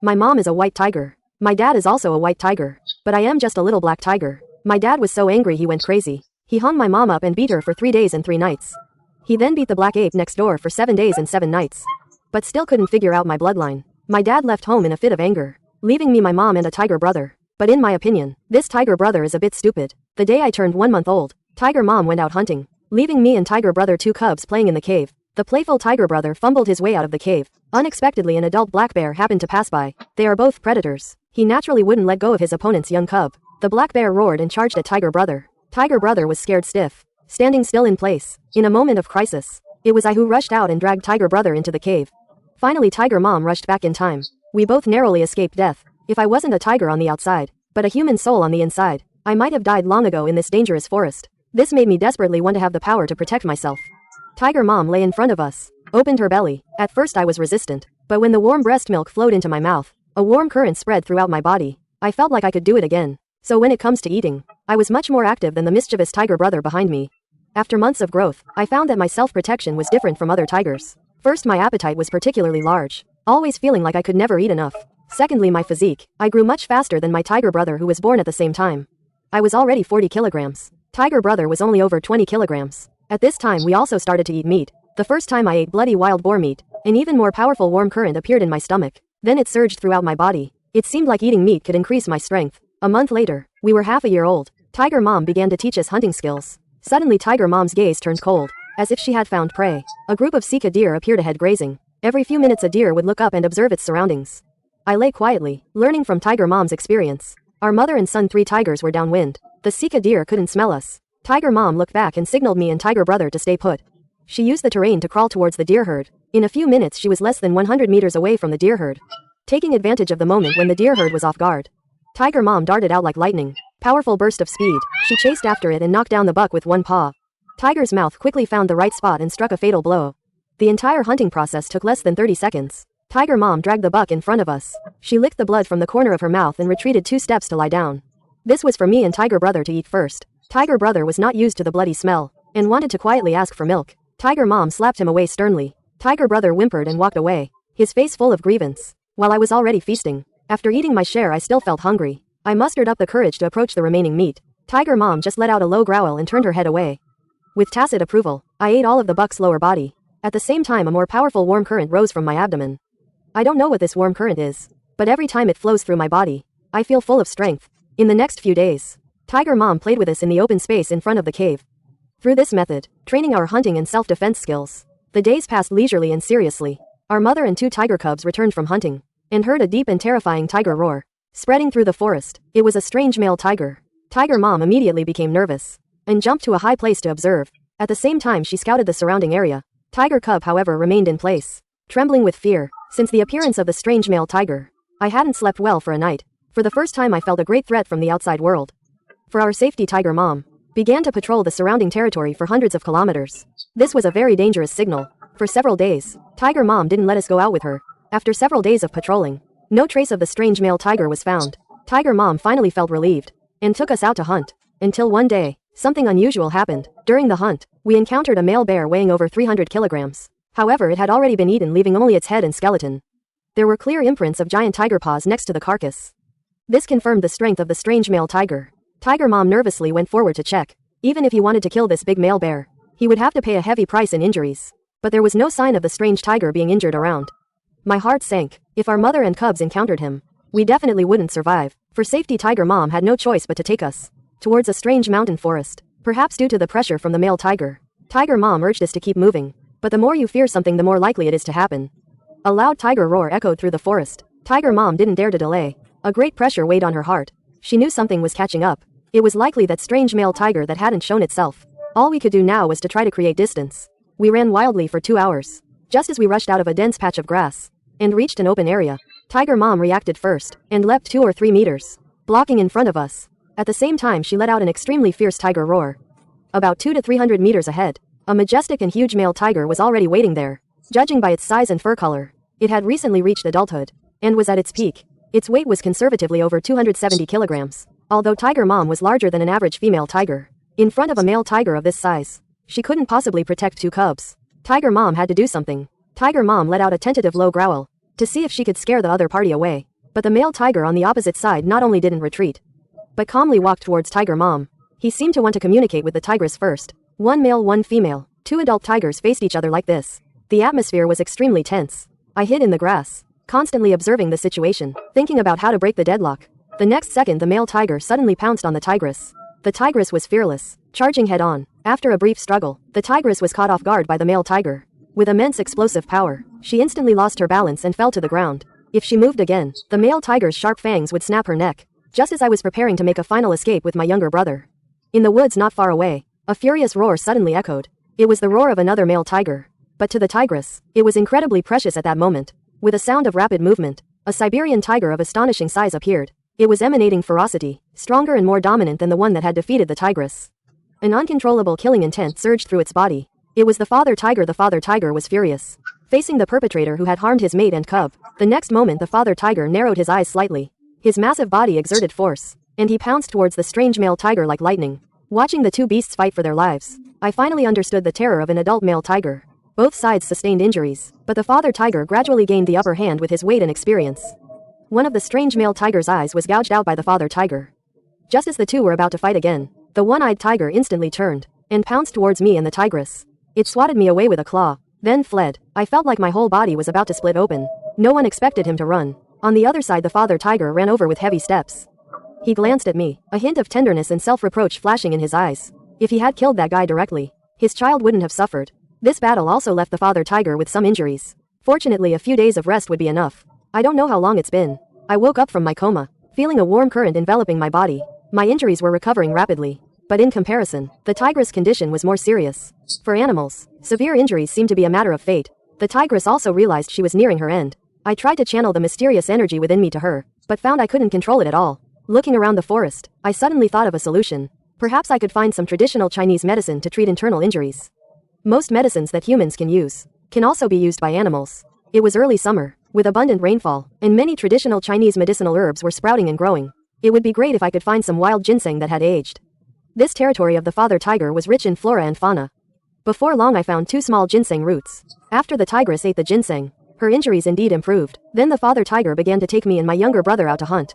My mom is a white tiger. My dad is also a white tiger. But I am just a little black tiger. My dad was so angry he went crazy. He hung my mom up and beat her for 3 days and 3 nights. He then beat the black ape next door for 7 days and 7 nights. But still couldn't figure out my bloodline. My dad left home in a fit of anger, leaving me my mom and a tiger brother. But in my opinion, this tiger brother is a bit stupid. The day I turned 1 month old, tiger mom went out hunting, leaving me and tiger brother 2 cubs playing in the cave. The playful tiger brother fumbled his way out of the cave. Unexpectedly an adult black bear happened to pass by. They are both predators. He naturally wouldn't let go of his opponent's young cub. The black bear roared and charged at tiger brother. Tiger brother was scared stiff, standing still in place. In a moment of crisis, it was I who rushed out and dragged tiger brother into the cave. Finally tiger mom rushed back in time. We both narrowly escaped death. If I wasn't a tiger on the outside, but a human soul on the inside, I might have died long ago in this dangerous forest. This made me desperately want to have the power to protect myself. Tiger mom lay in front of us, opened her belly. At first I was resistant, but when the warm breast milk flowed into my mouth, a warm current spread throughout my body. I felt like I could do it again. So when it comes to eating, I was much more active than the mischievous tiger brother behind me. After months of growth, I found that my self-protection was different from other tigers. First, my appetite was particularly large, always feeling like I could never eat enough. Secondly, my physique. I grew much faster than my tiger brother who was born at the same time. I was already 40 kilograms. Tiger brother was only over 20 kilograms. At this time we also started to eat meat. The first time I ate bloody wild boar meat, an even more powerful warm current appeared in my stomach. Then it surged throughout my body. It seemed like eating meat could increase my strength. A month later, we were half a year old. Tiger mom began to teach us hunting skills. Suddenly tiger mom's gaze turned cold, as if she had found prey. A group of sika deer appeared ahead grazing. Every few minutes a deer would look up and observe its surroundings. I lay quietly, learning from tiger mom's experience. Our mother and son 3 tigers were downwind. The sika deer couldn't smell us. Tiger mom looked back and signaled me and tiger brother to stay put. She used the terrain to crawl towards the deer herd. In a few minutes she was less than 100 meters away from the deer herd, taking advantage of the moment when the deer herd was off guard. Tiger mom darted out like lightning. Powerful burst of speed. She chased after it and knocked down the buck with one paw. Tiger's mouth quickly found the right spot and struck a fatal blow. The entire hunting process took less than 30 seconds. Tiger mom dragged the buck in front of us. She licked the blood from the corner of her mouth and retreated 2 steps to lie down. This was for me and tiger brother to eat first. Tiger brother was not used to the bloody smell, and wanted to quietly ask for milk. Tiger mom slapped him away sternly. Tiger brother whimpered and walked away, his face full of grievance, while I was already feasting. After eating my share I still felt hungry. I mustered up the courage to approach the remaining meat. Tiger mom just let out a low growl and turned her head away. With tacit approval, I ate all of the buck's lower body. At the same time a more powerful warm current rose from my abdomen. I don't know what this warm current is, but every time it flows through my body, I feel full of strength. In the next few days, tiger mom played with us in the open space in front of the cave. Through this method, training our hunting and self-defense skills, the days passed leisurely and seriously. Our mother and 2 tiger cubs returned from hunting, and heard a deep and terrifying tiger roar, spreading through the forest. It was a strange male tiger. Tiger mom immediately became nervous, and jumped to a high place to observe. At the same time she scouted the surrounding area. Tiger cub however remained in place, trembling with fear. Since the appearance of the strange male tiger, I hadn't slept well for a night. For the first time I felt a great threat from the outside world. For our safety tiger mom began to patrol the surrounding territory for hundreds of kilometers. This was a very dangerous signal. For several days, tiger mom didn't let us go out with her. After several days of patrolling, no trace of the strange male tiger was found. Tiger mom finally felt relieved, and took us out to hunt. Until one day, something unusual happened. During the hunt, we encountered a male bear weighing over 300 kilograms. However, it had already been eaten, leaving only its head and skeleton. There were clear imprints of giant tiger paws next to the carcass. This confirmed the strength of the strange male tiger. Tiger mom nervously went forward to check. Even if he wanted to kill this big male bear, he would have to pay a heavy price in injuries. But there was no sign of the strange tiger being injured around. My heart sank. If our mother and cubs encountered him, we definitely wouldn't survive. For safety tiger mom had no choice but to take us towards a strange mountain forest. Perhaps due to the pressure from the male tiger, tiger mom urged us to keep moving. But the more you fear something the more likely it is to happen. A loud tiger roar echoed through the forest. Tiger mom didn't dare to delay. A great pressure weighed on her heart. She knew something was catching up. It was likely that strange male tiger that hadn't shown itself. All we could do now was to try to create distance. We ran wildly for 2 hours. Just as we rushed out of a dense patch of grass and reached an open area, tiger mom reacted first and leapt 2 or 3 meters, blocking in front of us. At the same time she let out an extremely fierce tiger roar. About 200 to 300 meters ahead, a majestic and huge male tiger was already waiting there. Judging by its size and fur color, it had recently reached adulthood and was at its peak. Its weight was conservatively over 270 kilograms. Although tiger mom was larger than an average female tiger, in front of a male tiger of this size, she couldn't possibly protect 2 cubs. Tiger mom had to do something. Tiger mom let out a tentative low growl to see if she could scare the other party away. But the male tiger on the opposite side not only didn't retreat, but calmly walked towards Tiger Mom. He seemed to want to communicate with the tigress first. One male, one female. Two adult tigers faced each other like this. The atmosphere was extremely tense. I hid in the grass, constantly observing the situation, thinking about how to break the deadlock. The next second the male tiger suddenly pounced on the tigress. The tigress was fearless, charging head-on. After a brief struggle, the tigress was caught off guard by the male tiger. With immense explosive power, she instantly lost her balance and fell to the ground. If she moved again, the male tiger's sharp fangs would snap her neck. Just as I was preparing to make a final escape with my younger brother. In the woods not far away, a furious roar suddenly echoed. It was the roar of another male tiger. But to the tigress, it was incredibly precious at that moment. With a sound of rapid movement, a Siberian tiger of astonishing size appeared. It was emanating ferocity, stronger and more dominant than the one that had defeated the tigress. An uncontrollable killing intent surged through its body. It was the father tiger. The father tiger was furious, facing the perpetrator who had harmed his mate and cub. The next moment the father tiger narrowed his eyes slightly. His massive body exerted force, and he pounced towards the strange male tiger like lightning. Watching the two beasts fight for their lives, I finally understood the terror of an adult male tiger. Both sides sustained injuries, but the father tiger gradually gained the upper hand with his weight and experience. One of the strange male tiger's eyes was gouged out by the father tiger. Just as the two were about to fight again, the one-eyed tiger instantly turned and pounced towards me and the tigress. It swatted me away with a claw, then fled. I felt like my whole body was about to split open. No one expected him to run. On the other side the father tiger ran over with heavy steps. He glanced at me, a hint of tenderness and self-reproach flashing in his eyes. If he had killed that guy directly, his child wouldn't have suffered. This battle also left the father tiger with some injuries. Fortunately, a few days of rest would be enough. I don't know how long it's been. I woke up from my coma, feeling a warm current enveloping my body. My injuries were recovering rapidly. But in comparison, the tigress' condition was more serious. For animals, severe injuries seem to be a matter of fate. The tigress also realized she was nearing her end. I tried to channel the mysterious energy within me to her, but found I couldn't control it at all. Looking around the forest, I suddenly thought of a solution. Perhaps I could find some traditional Chinese medicine to treat internal injuries. Most medicines that humans can use can also be used by animals. It was early summer, with abundant rainfall, and many traditional Chinese medicinal herbs were sprouting and growing. It would be great if I could find some wild ginseng that had aged. This territory of the father tiger was rich in flora and fauna. Before long I found 2 small ginseng roots. After the tigress ate the ginseng, her injuries indeed improved. Then the father tiger began to take me and my younger brother out to hunt.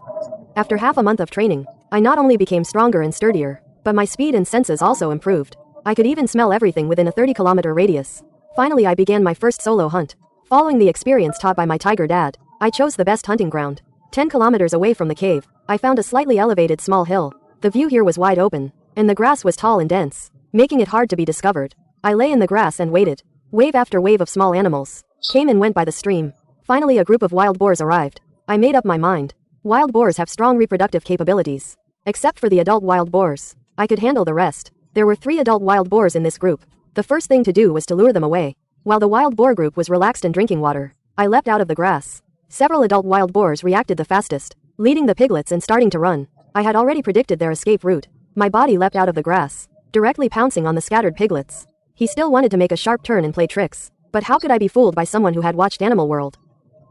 After half a month of training, I not only became stronger and sturdier, but my speed and senses also improved. I could even smell everything within a 30-kilometer radius. Finally I began my first solo hunt. Following the experience taught by my tiger dad, I chose the best hunting ground. 10 kilometers away from the cave, I found a slightly elevated small hill. The view here was wide open, and the grass was tall and dense, making it hard to be discovered. I lay in the grass and waited. Wave after wave of small animals came and went by the stream. Finally a group of wild boars arrived. I made up my mind. Wild boars have strong reproductive capabilities. Except for the adult wild boars, I could handle the rest. There were 3 adult wild boars in this group. The first thing to do was to lure them away. While the wild boar group was relaxed and drinking water, I leapt out of the grass. Several adult wild boars reacted the fastest, leading the piglets and starting to run. I had already predicted their escape route. My body leapt out of the grass, directly pouncing on the scattered piglets. He still wanted to make a sharp turn and play tricks, but how could I be fooled by someone who had watched Animal World?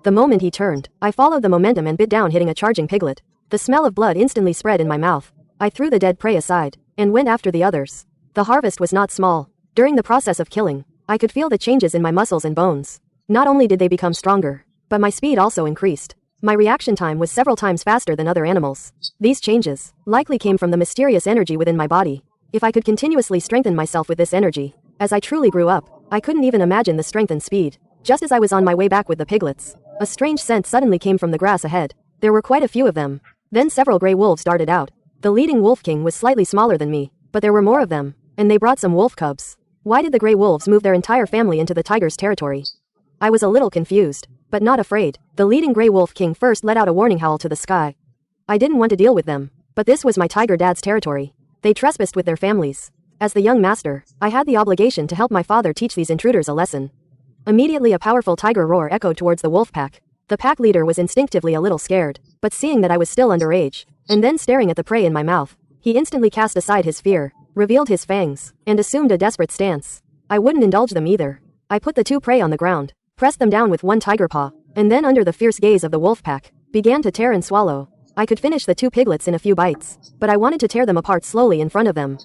The moment he turned, I followed the momentum and bit down, hitting a charging piglet. The smell of blood instantly spread in my mouth. I threw the dead prey aside and went after the others. The harvest was not small. During the process of killing, I could feel the changes in my muscles and bones. Not only did they become stronger, but my speed also increased. My reaction time was several times faster than other animals. These changes likely came from the mysterious energy within my body. If I could continuously strengthen myself with this energy, as I truly grew up, I couldn't even imagine the strength and speed. Just as I was on my way back with the piglets, a strange scent suddenly came from the grass ahead. There were quite a few of them. Then several gray wolves darted out. The leading wolf king was slightly smaller than me, but there were more of them, and they brought some wolf cubs. Why did the gray wolves move their entire family into the tiger's territory? I was a little confused, but not afraid. The leading gray wolf king first let out a warning howl to the sky. I didn't want to deal with them, but this was my tiger dad's territory. They trespassed with their families. As the young master, I had the obligation to help my father teach these intruders a lesson. Immediately a powerful tiger roar echoed towards the wolf pack. The pack leader was instinctively a little scared, but seeing that I was still underage, and then staring at the prey in my mouth, he instantly cast aside his fear, revealed his fangs, and assumed a desperate stance. I wouldn't indulge them either. I put the 2 prey on the ground, pressed them down with one tiger paw, and then under the fierce gaze of the wolf pack, began to tear and swallow. I could finish the 2 piglets in a few bites, but I wanted to tear them apart slowly in front of them.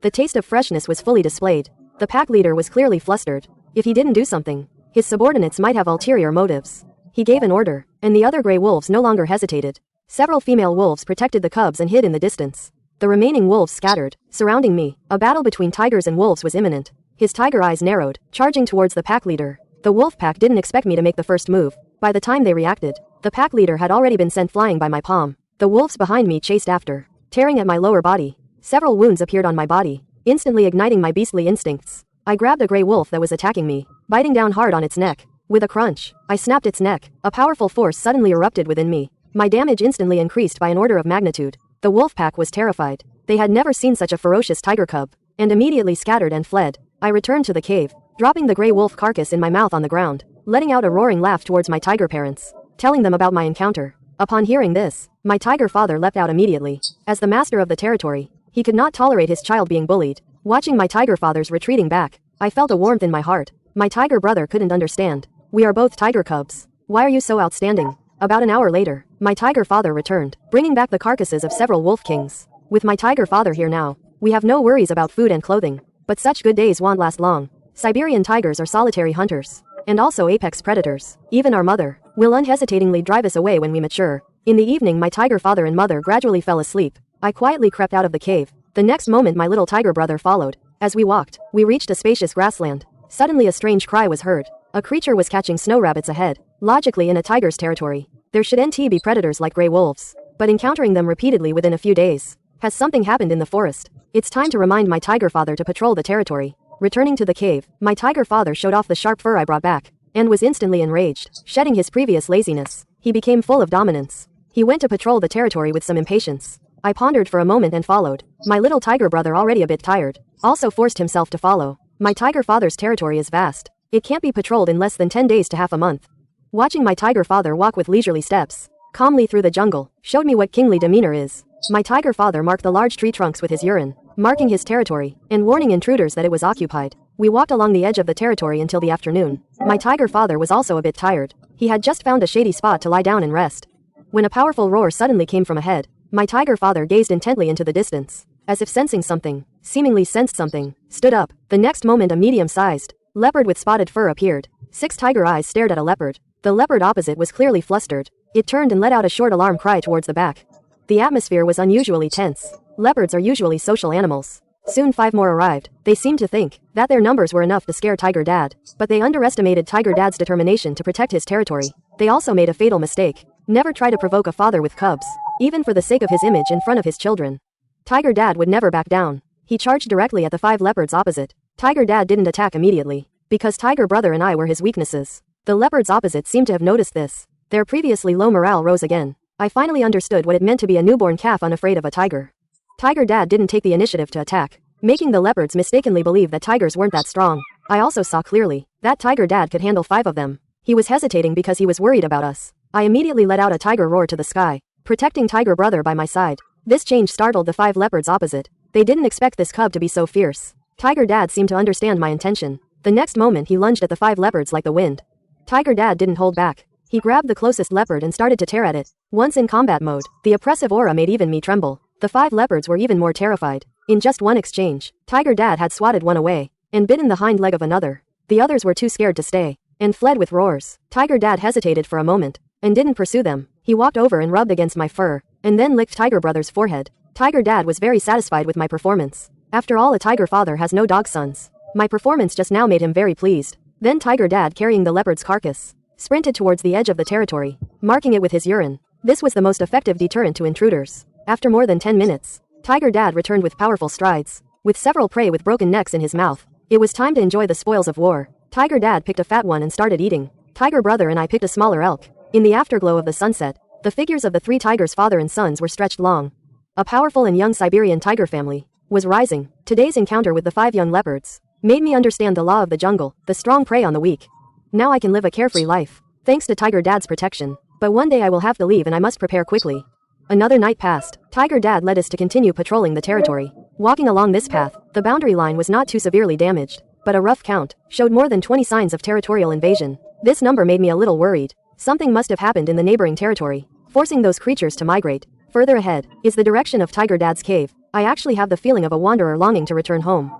The taste of freshness was fully displayed. The pack leader was clearly flustered. If he didn't do something, his subordinates might have ulterior motives. He gave an order, and the other gray wolves no longer hesitated. Several female wolves protected the cubs and hid in the distance. The remaining wolves scattered, surrounding me. A battle between tigers and wolves was imminent. His tiger eyes narrowed, charging towards the pack leader. The wolf pack didn't expect me to make the first move. By the time they reacted, the pack leader had already been sent flying by my palm. The wolves behind me chased after, tearing at my lower body. Several wounds appeared on my body, instantly igniting my beastly instincts. I grabbed a gray wolf that was attacking me, biting down hard on its neck. With a crunch, I snapped its neck. A powerful force suddenly erupted within me. My damage instantly increased by an order of magnitude. The wolf pack was terrified. They had never seen such a ferocious tiger cub, and immediately scattered and fled. I returned to the cave, dropping the gray wolf carcass in my mouth on the ground, letting out a roaring laugh towards my tiger parents, telling them about my encounter. Upon hearing this, my tiger father leapt out immediately. As the master of the territory, he could not tolerate his child being bullied. Watching my tiger fathers retreating back, I felt a warmth in my heart. My tiger brother couldn't understand. We are both tiger cubs. Why are you so outstanding? About an hour later, my tiger father returned, bringing back the carcasses of several wolf kings. With my tiger father here now, we have no worries about food and clothing. But such good days won't last long. Siberian tigers are solitary hunters, and also apex predators. Even our mother will unhesitatingly drive us away when we mature. In the evening, my tiger father and mother gradually fell asleep. I quietly crept out of the cave. The next moment my little tiger brother followed. As we walked, we reached a spacious grassland. Suddenly a strange cry was heard. A creature was catching snow rabbits ahead. Logically, in a tiger's territory, there shouldn't be predators like gray wolves. But encountering them repeatedly within a few days, has something happened in the forest? It's time to remind my tiger father to patrol the territory. Returning to the cave, my tiger father showed off the sharp fur I brought back, and was instantly enraged. Shedding his previous laziness, he became full of dominance. He went to patrol the territory with some impatience. I pondered for a moment and followed. My little tiger brother, already a bit tired, also forced himself to follow. My tiger father's territory is vast. It can't be patrolled in less than 10 days to half a month. Watching my tiger father walk with leisurely steps, calmly through the jungle, showed me what kingly demeanor is. My tiger father marked the large tree trunks with his urine, marking his territory, and warning intruders that it was occupied. We walked along the edge of the territory until the afternoon. My tiger father was also a bit tired. He had just found a shady spot to lie down and rest, when a powerful roar suddenly came from ahead. My tiger father gazed intently into the distance, as if sensing something, seemingly sensed something, stood up. The next moment a medium-sized leopard with spotted fur appeared. 6 tiger eyes stared at a leopard. The leopard opposite was clearly flustered. It turned and let out a short alarm cry towards the back. The atmosphere was unusually tense. Leopards are usually social animals. Soon 5 more arrived. They seemed to think that their numbers were enough to scare Tiger Dad, but they underestimated Tiger Dad's determination to protect his territory. They also made a fatal mistake. Never try to provoke a father with cubs, even for the sake of his image in front of his children. Tiger Dad would never back down. He charged directly at the 5 leopards opposite. Tiger Dad didn't attack immediately, because Tiger Brother and I were his weaknesses. The leopards opposite seemed to have noticed this. Their previously low morale rose again. I finally understood what it meant to be a newborn calf unafraid of a tiger. Tiger Dad didn't take the initiative to attack, making the leopards mistakenly believe that tigers weren't that strong. I also saw clearly that Tiger Dad could handle 5 of them. He was hesitating because he was worried about us. I immediately let out a tiger roar to the sky, protecting Tiger Brother by my side. This change startled the 5 leopards opposite. They didn't expect this cub to be so fierce. Tiger Dad seemed to understand my intention. The next moment he lunged at the 5 leopards like the wind. Tiger Dad didn't hold back. He grabbed the closest leopard and started to tear at it. Once in combat mode, the oppressive aura made even me tremble. The 5 leopards were even more terrified. In just one exchange, Tiger Dad had swatted one away, and bitten the hind leg of another. The others were too scared to stay, and fled with roars. Tiger Dad hesitated for a moment, and didn't pursue them. He walked over and rubbed against my fur, and then licked Tiger Brother's forehead. Tiger Dad was very satisfied with my performance. After all, a tiger father has no dog sons. My performance just now made him very pleased. Then Tiger Dad, carrying the leopard's carcass, sprinted towards the edge of the territory, marking it with his urine. This was the most effective deterrent to intruders. After more than 10 minutes, Tiger Dad returned with powerful strides, with several prey with broken necks in his mouth. It was time to enjoy the spoils of war. Tiger Dad picked a fat one and started eating. Tiger Brother and I picked a smaller elk. In the afterglow of the sunset, the figures of the 3 tigers, father and sons, were stretched long. A powerful and young Siberian tiger family was rising. Today's encounter with the 5 young leopards made me understand the law of the jungle, the strong prey on the weak. Now I can live a carefree life, thanks to Tiger Dad's protection. But one day I will have to leave and I must prepare quickly. Another night passed. Tiger Dad led us to continue patrolling the territory. Walking along this path, the boundary line was not too severely damaged, but a rough count showed more than 20 signs of territorial invasion. This number made me a little worried. Something must have happened in the neighboring territory, forcing those creatures to migrate. Further ahead is the direction of Tiger Dad's cave. I actually have the feeling of a wanderer longing to return home.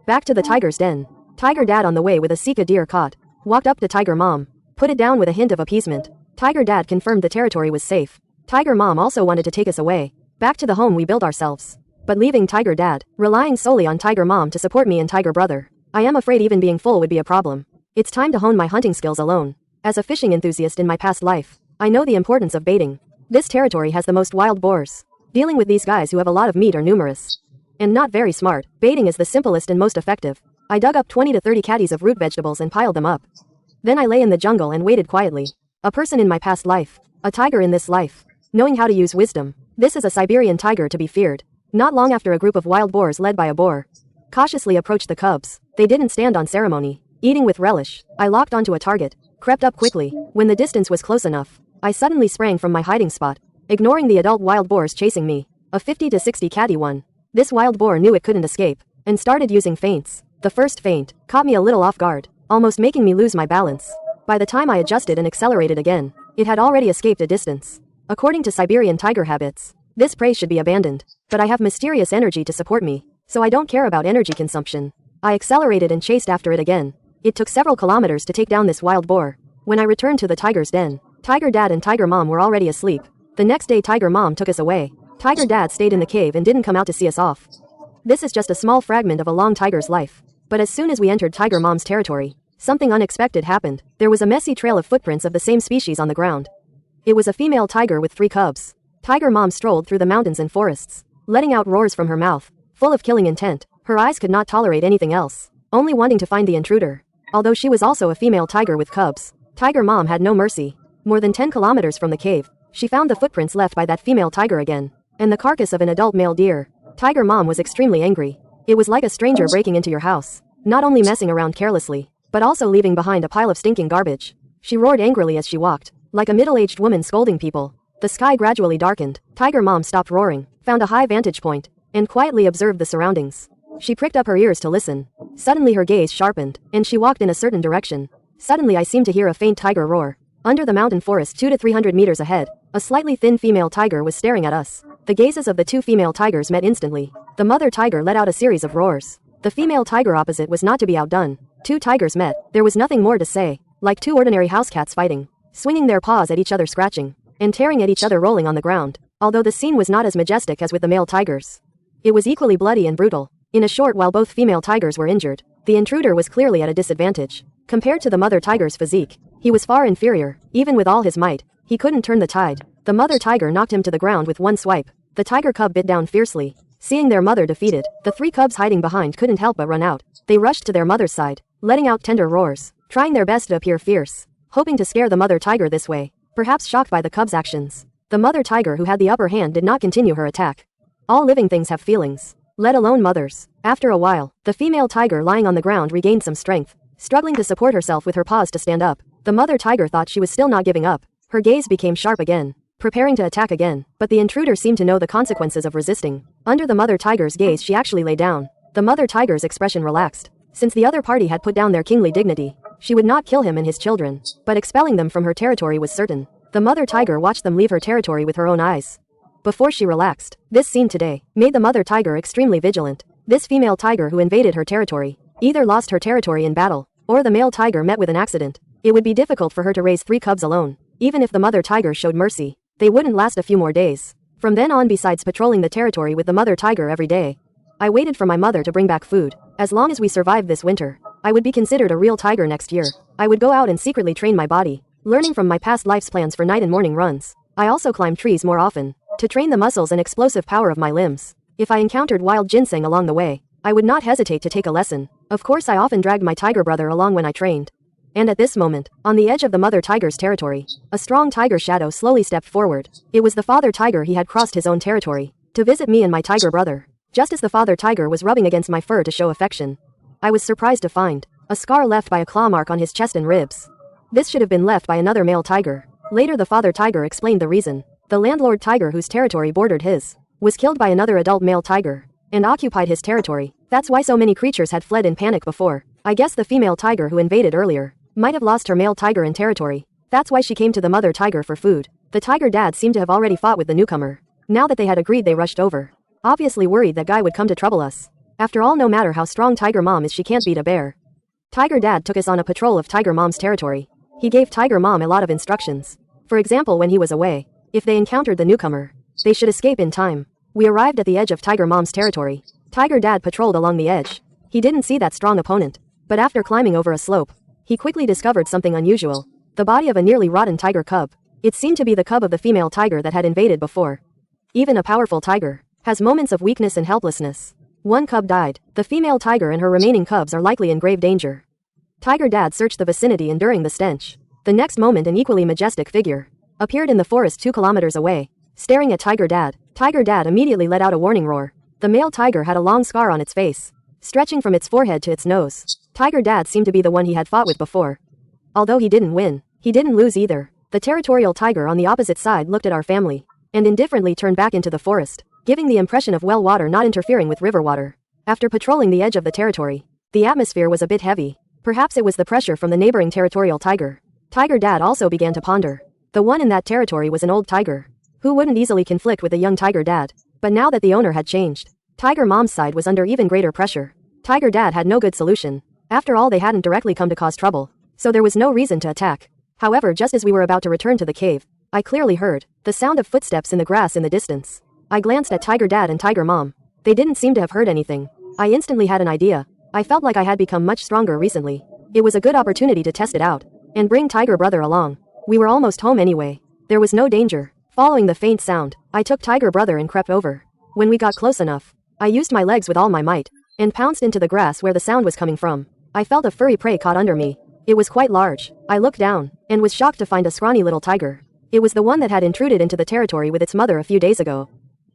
Back to the tiger's den. Tiger Dad, on the way with a Sika deer caught, walked up to Tiger Mom, put it down with a hint of appeasement. Tiger Dad confirmed the territory was safe. Tiger Mom also wanted to take us away, back to the home we built ourselves. But leaving Tiger Dad, relying solely on Tiger Mom to support me and Tiger Brother, I am afraid even being full would be a problem. It's time to hone my hunting skills alone. As a fishing enthusiast in my past life, I know the importance of baiting. This territory has the most wild boars. Dealing with these guys who have a lot of meat are numerous and not very smart. Baiting is the simplest and most effective. I dug up 20 to 30 caddies of root vegetables and piled them up. Then I lay in the jungle and waited quietly. A person in my past life, a tiger in this life, knowing how to use wisdom. This is a Siberian tiger to be feared. Not long after, a group of wild boars led by a boar cautiously approached the cubs. They didn't stand on ceremony, eating with relish. I locked onto a target, crept up quickly. When the distance was close enough, I suddenly sprang from my hiding spot, ignoring the adult wild boars chasing me. A 50 to 60 caddy one. This wild boar knew it couldn't escape, and started using feints. The first feint caught me a little off guard, almost making me lose my balance. By the time I adjusted and accelerated again, it had already escaped a distance. According to Siberian tiger habits, this prey should be abandoned. But I have mysterious energy to support me, so I don't care about energy consumption. I accelerated and chased after it again. It took several kilometers to take down this wild boar. When I returned to the tiger's den, Tiger Dad and Tiger Mom were already asleep. The next day, Tiger Mom took us away. Tiger Dad stayed in the cave and didn't come out to see us off. This is just a small fragment of a long tiger's life. But as soon as we entered Tiger Mom's territory, something unexpected happened. There was a messy trail of footprints of the same species on the ground. It was a female tiger with 3 cubs. Tiger Mom strolled through the mountains and forests, letting out roars from her mouth, full of killing intent. Her eyes could not tolerate anything else, only wanting to find the intruder. Although she was also a female tiger with cubs, Tiger Mom had no mercy. More than 10 kilometers from the cave, she found the footprints left by that female tiger again, and the carcass of an adult male deer. Tiger Mom was extremely angry. It was like a stranger breaking into your house, not only messing around carelessly, but also leaving behind a pile of stinking garbage. She roared angrily as she walked, like a middle-aged woman scolding people. The sky gradually darkened. Tiger Mom stopped roaring, found a high vantage point, and quietly observed the surroundings. She pricked up her ears to listen. Suddenly her gaze sharpened, and she walked in a certain direction. Suddenly I seemed to hear a faint tiger roar. Under the mountain forest 200 to 300 meters ahead, a slightly thin female tiger was staring at us. The gazes of the 2 female tigers met instantly. The mother tiger let out a series of roars. The female tiger opposite was not to be outdone. 2 tigers met. There was nothing more to say. Like 2 ordinary house cats fighting, swinging their paws at each other, scratching and tearing at each other, rolling on the ground. Although the scene was not as majestic as with the male tigers, it was equally bloody and brutal. In a short while both female tigers were injured. The intruder was clearly at a disadvantage. Compared to the mother tiger's physique, he was far inferior. Even with all his might, he couldn't turn the tide. The mother tiger knocked him to the ground with one swipe. The tiger cub bit down fiercely. Seeing their mother defeated, the 3 cubs hiding behind couldn't help but run out. They rushed to their mother's side, letting out tender roars, trying their best to appear fierce, hoping to scare the mother tiger this way. Perhaps shocked by the cubs' actions, the mother tiger who had the upper hand did not continue her attack. All living things have feelings, let alone mothers. After a while, the female tiger lying on the ground regained some strength, struggling to support herself with her paws to stand up. The mother tiger thought she was still not giving up. Her gaze became sharp again, preparing to attack again, but the intruder seemed to know the consequences of resisting. Under the mother tiger's gaze she actually lay down. The mother tiger's expression relaxed. Since the other party had put down their kingly dignity, she would not kill him and his children, but expelling them from her territory was certain. The mother tiger watched them leave her territory with her own eyes before she relaxed. This scene today made the mother tiger extremely vigilant. This female tiger who invaded her territory either lost her territory in battle, or the male tiger met with an accident. It would be difficult for her to raise 3 cubs alone. Even if the mother tiger showed mercy, they wouldn't last a few more days. From then on, besides patrolling the territory with the mother tiger every day, I waited for my mother to bring back food. As long as we survived this winter, I would be considered a real tiger next year. I would go out and secretly train my body, learning from my past life's plans for night and morning runs. I also climbed trees more often, to train the muscles and explosive power of my limbs. If I encountered wild ginseng along the way, I would not hesitate to take a lesson. Of course, I often dragged my tiger brother along when I trained. And at this moment, on the edge of the mother tiger's territory, a strong tiger shadow slowly stepped forward. It was the father tiger. He had crossed his own territory to visit me and my tiger brother. Just as the father tiger was rubbing against my fur to show affection, I was surprised to find a scar left by a claw mark on his chest and ribs. This should have been left by another male tiger. Later the father tiger explained the reason. The landlord tiger whose territory bordered his was killed by another adult male tiger and occupied his territory. That's why so many creatures had fled in panic before. I guess the female tiger who invaded earlier might have lost her male tiger in territory. That's why she came to the mother tiger for food. The tiger dad seemed to have already fought with the newcomer. Now that they had agreed, they rushed over, obviously worried that guy would come to trouble us. After all, no matter how strong tiger mom is, she can't beat a bear. Tiger dad took us on a patrol of tiger mom's territory. He gave tiger mom a lot of instructions. For example, when he was away, if they encountered the newcomer, they should escape in time. We arrived at the edge of Tiger Mom's territory. Tiger Dad patrolled along the edge. He didn't see that strong opponent, but after climbing over a slope, he quickly discovered something unusual. The body of a nearly rotten tiger cub. It seemed to be the cub of the female tiger that had invaded before. Even a powerful tiger has moments of weakness and helplessness. One cub died. The female tiger and her remaining cubs are likely in grave danger. Tiger Dad searched the vicinity, enduring the stench. The next moment, an equally majestic figure appeared in the forest 2 kilometers away, staring at Tiger Dad. Tiger Dad immediately let out a warning roar. The male tiger had a long scar on its face, stretching from its forehead to its nose. Tiger Dad seemed to be the one he had fought with before. Although he didn't win, he didn't lose either. The territorial tiger on the opposite side looked at our family, and indifferently turned back into the forest, giving the impression of well water not interfering with river water. After patrolling the edge of the territory, the atmosphere was a bit heavy. Perhaps it was the pressure from the neighboring territorial tiger. Tiger Dad also began to ponder. The one in that territory was an old tiger, who wouldn't easily conflict with a young Tiger Dad. But now that the owner had changed, Tiger Mom's side was under even greater pressure. Tiger Dad had no good solution. After all, they hadn't directly come to cause trouble, so there was no reason to attack. However, just as we were about to return to the cave, I clearly heard the sound of footsteps in the grass in the distance. I glanced at Tiger Dad and Tiger Mom. They didn't seem to have heard anything. I instantly had an idea. I felt like I had become much stronger recently. It was a good opportunity to test it out and bring Tiger Brother along. We were almost home anyway. There was no danger. Following the faint sound, I took Tiger Brother and crept over. When we got close enough, I used my legs with all my might and pounced into the grass where the sound was coming from. I felt a furry prey caught under me. It was quite large. I looked down and was shocked to find a scrawny little tiger. It was the one that had intruded into the territory with its mother a few days ago.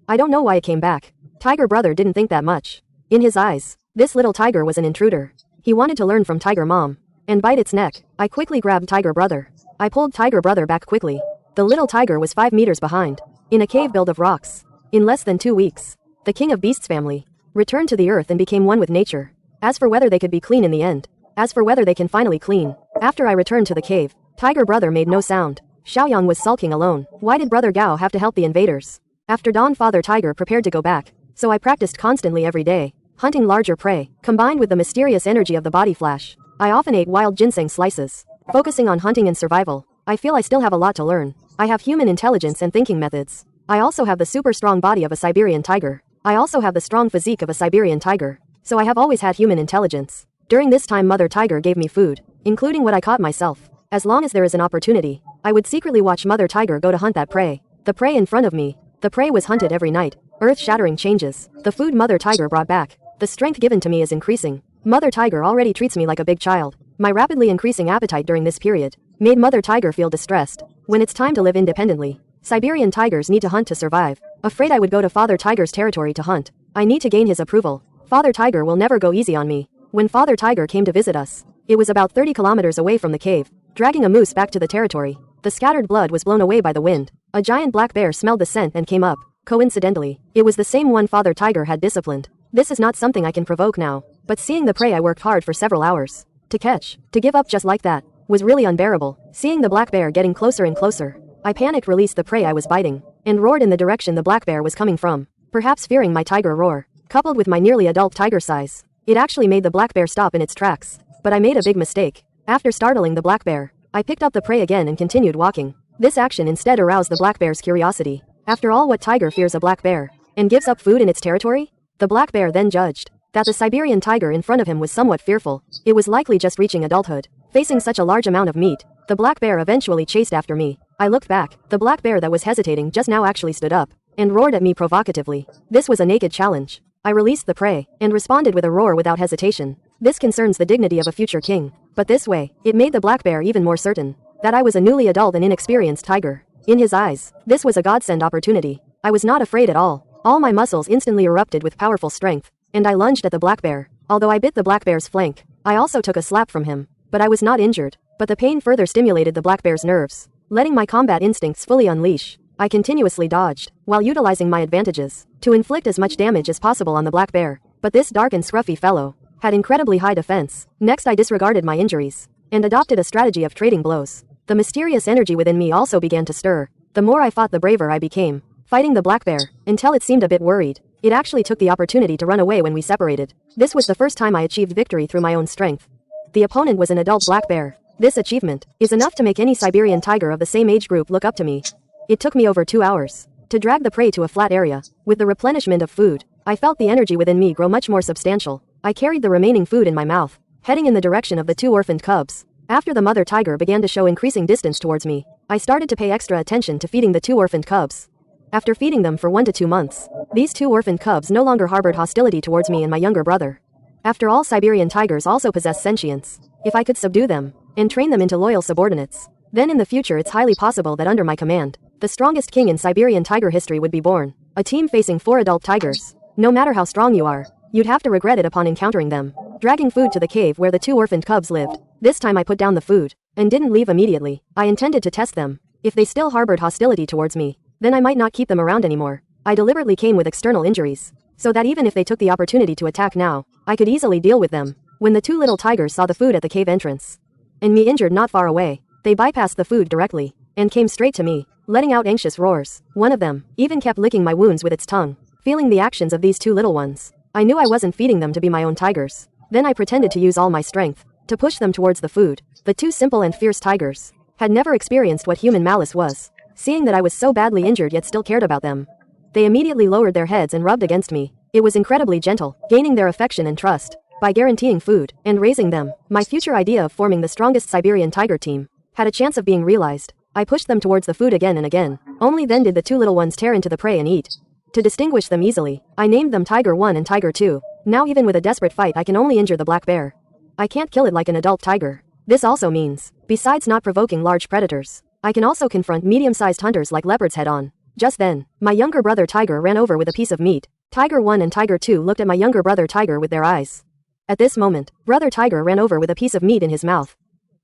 I don't know why it came back. Tiger Brother didn't think that much. In his eyes, this little tiger was an intruder. He wanted to learn from Tiger Mom and bite its neck. I quickly grabbed Tiger Brother. I pulled Tiger Brother back quickly. The little tiger was 5 meters behind, in a cave built of rocks. In less than 2 weeks, the King of Beasts family returned to the earth and became one with nature. As for whether they could be clean in the end, as for whether they can finally clean. After I returned to the cave, Tiger Brother made no sound. Xiaoyang was sulking alone. Why did Brother Gao have to help the invaders? After dawn, Father Tiger prepared to go back, so I practiced constantly every day, hunting larger prey. Combined with the mysterious energy of the body flash, I often ate wild ginseng slices. Focusing on hunting and survival, I feel I still have a lot to learn. I have human intelligence and thinking methods. I also have the super strong body of a Siberian tiger. I also have the strong physique of a Siberian tiger. So I have always had human intelligence. During this time, Mother Tiger gave me food, including what I caught myself. As long as there is an opportunity, I would secretly watch Mother Tiger go to hunt that prey. The prey in front of me. The prey was hunted every night. Earth-shattering changes. The food Mother Tiger brought back. The strength given to me is increasing. Mother Tiger already treats me like a big child. My rapidly increasing appetite during this period made Mother Tiger feel distressed. When it's time to live independently, Siberian tigers need to hunt to survive. Afraid I would go to Father Tiger's territory to hunt. I need to gain his approval. Father Tiger will never go easy on me. When Father Tiger came to visit us, it was about 30 kilometers away from the cave, dragging a moose back to the territory. The scattered blood was blown away by the wind. A giant black bear smelled the scent and came up. Coincidentally, it was the same one Father Tiger had disciplined. This is not something I can provoke now, but seeing the prey I worked hard for several hours to catch, to give up just like that, was really unbearable. Seeing the black bear getting closer and closer, I panicked, released the prey I was biting, and roared in the direction the black bear was coming from. Perhaps fearing my tiger roar, coupled with my nearly adult tiger size, it actually made the black bear stop in its tracks. But I made a big mistake. After startling the black bear, I picked up the prey again and continued walking. This action instead aroused the black bear's curiosity. After all, what tiger fears a black bear and gives up food in its territory? The black bear then judged that the Siberian tiger in front of him was somewhat fearful. It was likely just reaching adulthood. Facing such a large amount of meat, the black bear eventually chased after me. I looked back. The black bear that was hesitating just now actually stood up and roared at me provocatively. This was a naked challenge. I released the prey and responded with a roar without hesitation. This concerns the dignity of a future king. But this way, it made the black bear even more certain that I was a newly adult and inexperienced tiger. In his eyes, this was a godsend opportunity. I was not afraid at all. All my muscles instantly erupted with powerful strength, and I lunged at the black bear. Although I bit the black bear's flank, I also took a slap from him. But I was not injured. But the pain further stimulated the black bear's nerves. Letting my combat instincts fully unleash, I continuously dodged, while utilizing my advantages, to inflict as much damage as possible on the black bear. But this dark and scruffy fellow had incredibly high defense. Next, I disregarded my injuries and adopted a strategy of trading blows. The mysterious energy within me also began to stir. The more I fought, the braver I became, fighting the black bear, until it seemed a bit worried. It actually took the opportunity to run away when we separated. This was the first time I achieved victory through my own strength. The opponent was an adult black bear. This achievement is enough to make any Siberian tiger of the same age group look up to me. It took me over 2 hours to drag the prey to a flat area. With the replenishment of food, I felt the energy within me grow much more substantial. I carried the remaining food in my mouth, heading in the direction of the 2 orphaned cubs. After the mother tiger began to show increasing distance towards me, I started to pay extra attention to feeding the 2 orphaned cubs. After feeding them for 1 to 2 months, these 2 orphaned cubs no longer harbored hostility towards me and my younger brother. After all, Siberian tigers also possess sentience. If I could subdue them and train them into loyal subordinates, then in the future it's highly possible that under my command, the strongest king in Siberian tiger history would be born. A team facing 4 adult tigers. No matter how strong you are, you'd have to regret it upon encountering them. Dragging food to the cave where the 2 orphaned cubs lived. This time I put down the food and didn't leave immediately. I intended to test them. If they still harbored hostility towards me, then I might not keep them around anymore. I deliberately came with external injuries, so that even if they took the opportunity to attack now, I could easily deal with them. When the 2 little tigers saw the food at the cave entrance, and me injured not far away, they bypassed the food directly and came straight to me, letting out anxious roars. One of them even kept licking my wounds with its tongue. Feeling the actions of these 2 little ones, I knew I wasn't feeding them to be my own tigers. Then I pretended to use all my strength to push them towards the food. The 2 simple and fierce tigers had never experienced what human malice was. Seeing that I was so badly injured yet still cared about them, they immediately lowered their heads and rubbed against me. It was incredibly gentle, gaining their affection and trust by guaranteeing food and raising them. My future idea of forming the strongest Siberian tiger team had a chance of being realized. I pushed them towards the food again and again. Only then did the 2 little ones tear into the prey and eat. To distinguish them easily, I named them Tiger 1 and Tiger 2. Now even with a desperate fight I can only injure the black bear. I can't kill it like an adult tiger. This also means, besides not provoking large predators, I can also confront medium-sized hunters like leopards head-on. Just then, my younger brother Tiger ran over with a piece of meat. Tiger 1 and Tiger 2 looked at my younger brother Tiger with their eyes. At this moment, brother Tiger ran over with a piece of meat in his mouth.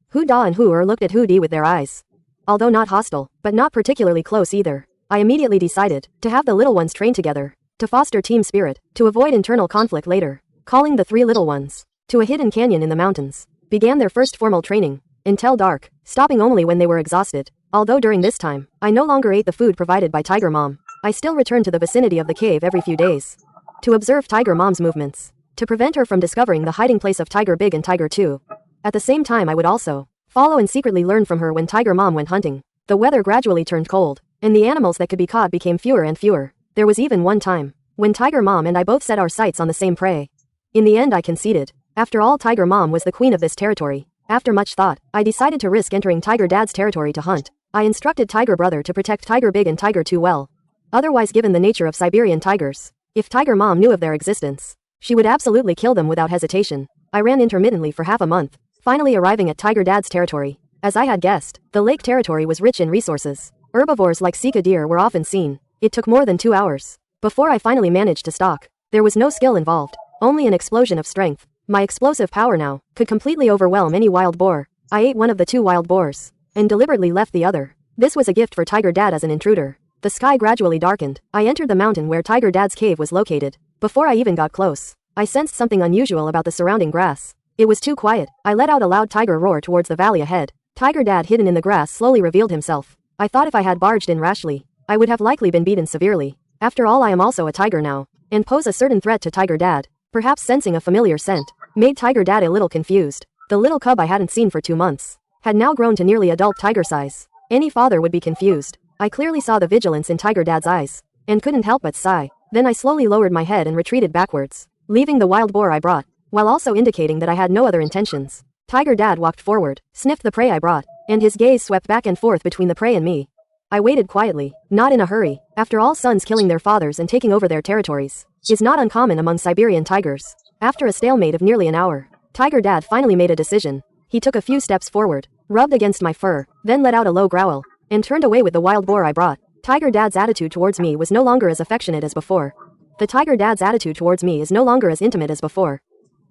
Hu Da and Hu Er looked at Hu Di with their eyes. Although not hostile, but not particularly close either, I immediately decided to have the little ones train together, to foster team spirit, to avoid internal conflict later. Calling the 3 little ones to a hidden canyon in the mountains, began their first formal training, until dark, stopping only when they were exhausted. Although during this time, I no longer ate the food provided by Tiger Mom, I still returned to the vicinity of the cave every few days to observe Tiger Mom's movements, to prevent her from discovering the hiding place of Tiger Big and Tiger 2. At the same time I would also follow and secretly learn from her when Tiger Mom went hunting. The weather gradually turned cold, and the animals that could be caught became fewer and fewer. There was even one time when Tiger Mom and I both set our sights on the same prey. In the end I conceded. After all, Tiger Mom was the queen of this territory. After much thought, I decided to risk entering Tiger Dad's territory to hunt. I instructed Tiger Brother to protect Tiger Big and Tiger 2 well. Otherwise, given the nature of Siberian tigers, if Tiger Mom knew of their existence, she would absolutely kill them without hesitation. I ran intermittently for half a month, finally arriving at Tiger Dad's territory. As I had guessed, the lake territory was rich in resources. Herbivores like sika deer were often seen. It took more than 2 hours before I finally managed to stalk. There was no skill involved, only an explosion of strength. My explosive power now could completely overwhelm any wild boar. I ate one of the 2 wild boars and deliberately left the other. This was a gift for Tiger Dad as an intruder. The sky gradually darkened. I entered the mountain where Tiger Dad's cave was located. Before I even got close, I sensed something unusual about the surrounding grass. It was too quiet. I let out a loud tiger roar towards the valley ahead. Tiger Dad, hidden in the grass, slowly revealed himself. I thought if I had barged in rashly, I would have likely been beaten severely. After all, I am also a tiger now, and pose a certain threat to Tiger Dad. Perhaps sensing a familiar scent made Tiger Dad a little confused. The little cub I hadn't seen for 2 months had now grown to nearly adult tiger size. Any father would be confused. I clearly saw the vigilance in Tiger Dad's eyes and couldn't help but sigh. Then I slowly lowered my head and retreated backwards, leaving the wild boar I brought, while also indicating that I had no other intentions. Tiger Dad walked forward, sniffed the prey I brought, and his gaze swept back and forth between the prey and me. I waited quietly, not in a hurry. After all, sons killing their fathers and taking over their territories is not uncommon among Siberian tigers. After a stalemate of nearly an hour, Tiger Dad finally made a decision. He took a few steps forward, rubbed against my fur, then let out a low growl, and turned away with the wild boar I brought. Tiger Dad's attitude towards me was no longer as affectionate as before. The Tiger Dad's attitude towards me is no longer as intimate as before.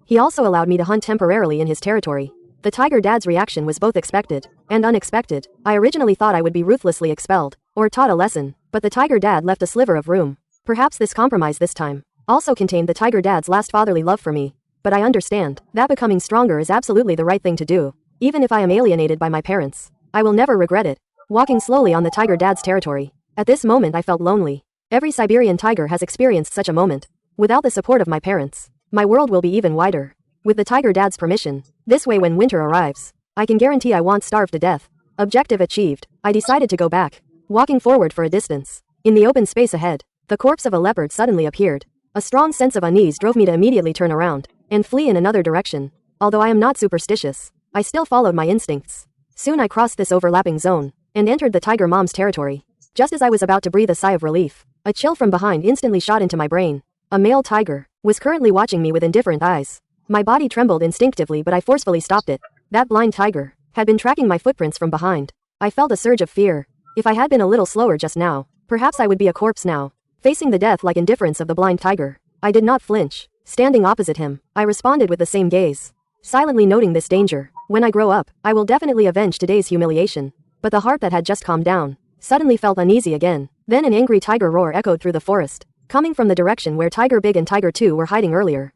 He also allowed me to hunt temporarily in his territory. The Tiger Dad's reaction was both expected and unexpected. I originally thought I would be ruthlessly expelled, or taught a lesson, but the Tiger Dad left a sliver of room. Perhaps this compromise this time also contained the Tiger Dad's last fatherly love for me. But I understand that becoming stronger is absolutely the right thing to do. Even if I am alienated by my parents, I will never regret it. Walking slowly on the Tiger Dad's territory. At this moment I felt lonely. Every Siberian tiger has experienced such a moment. Without the support of my parents, my world will be even wider. With the Tiger Dad's permission, this way when winter arrives, I can guarantee I won't starve to death. Objective achieved. I decided to go back. Walking forward for a distance. In the open space ahead, the corpse of a leopard suddenly appeared. A strong sense of unease drove me to immediately turn around and flee in another direction. Although I am not superstitious, I still followed my instincts. Soon I crossed this overlapping zone and entered the tiger mom's territory. Just as I was about to breathe a sigh of relief, a chill from behind instantly shot into my brain. A male tiger was currently watching me with indifferent eyes. My body trembled instinctively, but I forcefully stopped it. That blind tiger had been tracking my footprints from behind. I felt a surge of fear. If I had been a little slower just now, perhaps I would be a corpse now. Facing the death-like indifference of the blind tiger, I did not flinch. Standing opposite him, I responded with the same gaze, silently noting this danger. When I grow up, I will definitely avenge today's humiliation. But the heart that had just calmed down suddenly felt uneasy again. Then an angry tiger roar echoed through the forest, coming from the direction where Tiger Big and Tiger 2 were hiding earlier.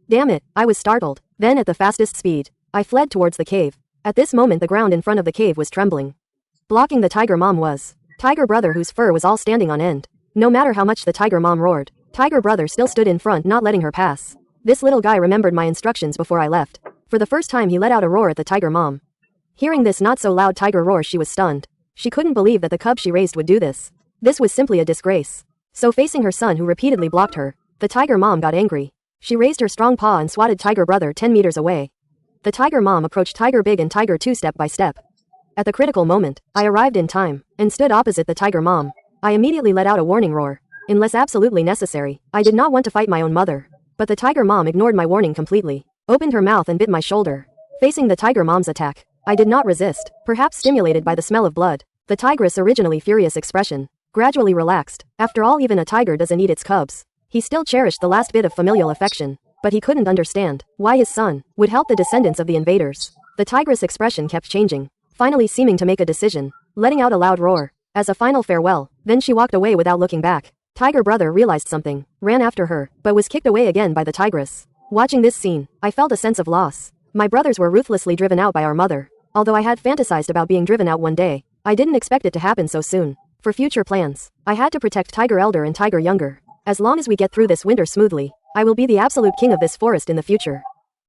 Damn it, I was startled. Then at the fastest speed, I fled towards the cave. At this moment the ground in front of the cave was trembling. Blocking the tiger mom was Tiger Brother, whose fur was all standing on end. No matter how much the tiger mom roared, Tiger Brother still stood in front, not letting her pass. This little guy remembered my instructions before I left. For the first time he let out a roar at the tiger mom. Hearing this not so loud tiger roar, she was stunned. She couldn't believe that the cub she raised would do this. This was simply a disgrace. So facing her son, who repeatedly blocked her, the tiger mom got angry. She raised her strong paw and swatted Tiger Brother 10 meters away. The tiger mom approached Tiger Big and Tiger 2 step by step. At the critical moment, I arrived in time and stood opposite the tiger mom. I immediately let out a warning roar. Unless absolutely necessary, I did not want to fight my own mother. But the tiger mom ignored my warning completely, opened her mouth and bit my shoulder. Facing the tiger mom's attack, I did not resist, perhaps stimulated by the smell of blood. The tigress' originally furious expression gradually relaxed. After all, even a tiger doesn't eat its cubs. He still cherished the last bit of familial affection, but he couldn't understand why his son would help the descendants of the invaders. The tigress' expression kept changing, finally seeming to make a decision, letting out a loud roar as a final farewell. Then she walked away without looking back. Tiger Brother realized something, ran after her, but was kicked away again by the tigress. Watching this scene, I felt a sense of loss. My brothers were ruthlessly driven out by our mother. Although I had fantasized about being driven out one day, I didn't expect it to happen so soon. For future plans, I had to protect Tiger Elder and Tiger Younger. As long as we get through this winter smoothly, I will be the absolute king of this forest in the future.